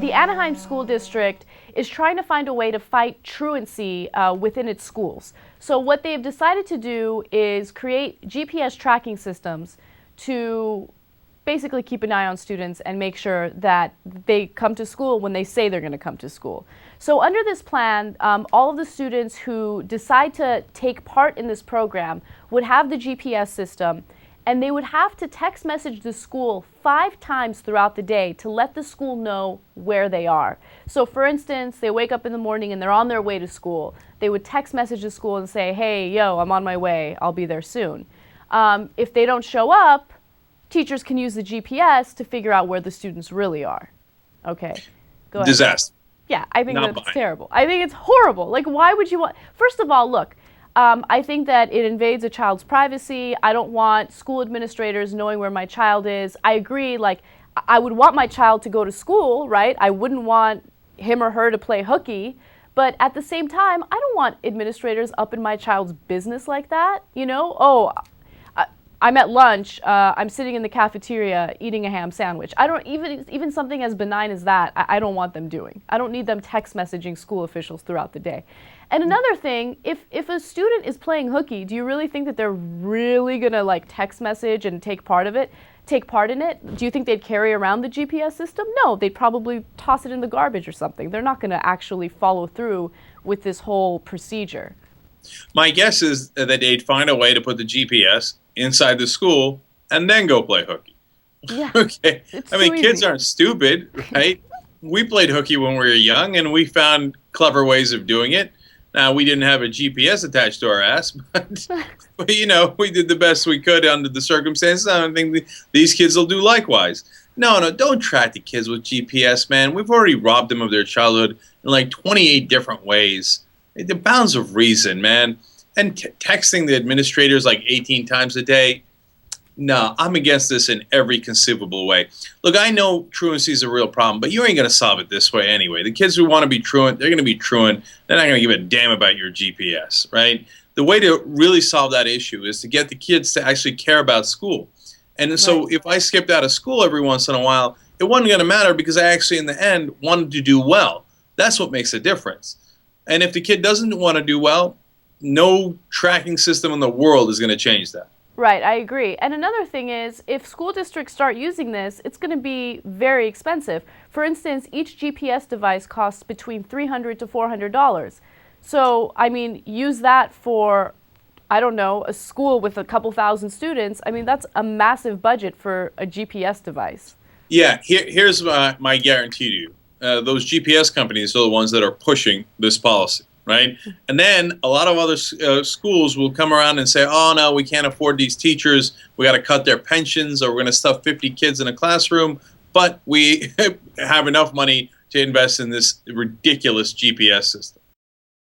the Anaheim School District is trying to find a way to fight truancy within its schools. So what they've decided to do is create GPS tracking systems to basically keep an eye on students and make sure that they come to school when they say they're going to come to school. So under this plan, all of the students who decide to take part in this program would have the GPS system, and they would have to text message the school 5 times throughout the day to let the school know where they are. So for instance, they wake up in the morning and they're on their way to school. They would text message the school and say, hey, yo, I'm on my way. I'll be there soon. If they don't show up, teachers can use the GPS to figure out where the students really are. Okay, go ahead. Disaster. Yeah, I think that's terrible. I think it's horrible. Like, why would you want... First of all, look, I think that it invades a child's privacy. I don't want school administrators knowing where my child is. I agree, like, I would want my child to go to school, right? I wouldn't want him or her to play hooky. But at the same time, I don't want administrators up in my child's business like that. You know, I'm at lunch, I'm sitting in the cafeteria eating a ham sandwich. I don't, even something as benign as that, I don't want them doing. I don't need them text messaging school officials throughout the day. And another thing, if a student is playing hooky, do you really think that they're really gonna like text message and take part in it? Do you think they'd carry around the GPS system? No, they'd probably toss it in the garbage or something. They're not gonna actually follow through with this whole procedure. My guess is that they'd find a way to put the GPS inside the school and then go play hooky. Yeah, okay. I mean, kids aren't stupid, right? We played hooky when we were young, and we found clever ways of doing it. Now, we didn't have a GPS attached to our ass, but you know, we did the best we could under the circumstances. I don't think these kids will do likewise. No, don't track the kids with GPS, man. We've already robbed them of their childhood in like 28 different ways. The bounds of reason, man. And texting the administrators like 18 times a day, no, I'm against this in every conceivable way. Look, I know truancy is a real problem, but you ain't going to solve it this way anyway. The kids who want to be truant, they're going to be truant. They're not going to give a damn about your GPS, right? The way to really solve that issue is to get the kids to actually care about school. And so if I skipped out of school every once in a while, it wasn't going to matter because I actually, in the end, wanted to do well. That's what makes a difference. And if the kid doesn't want to do well, no tracking system in the world is going to change that. Right, I agree. And another thing is, if school districts start using this, it's going to be very expensive. For instance, each GPS device costs between $300 to $400. So, I mean, use that for, I don't know, a school with a couple thousand students. I mean, that's a massive budget for a GPS device. Yeah, here's my guarantee to you. Those GPS companies are the ones that are pushing this policy. Right? And then a lot of other schools will come around and say, oh, no, we can't afford these teachers. We got to cut their pensions, or we're going to stuff 50 kids in a classroom. But we have enough money to invest in this ridiculous GPS system.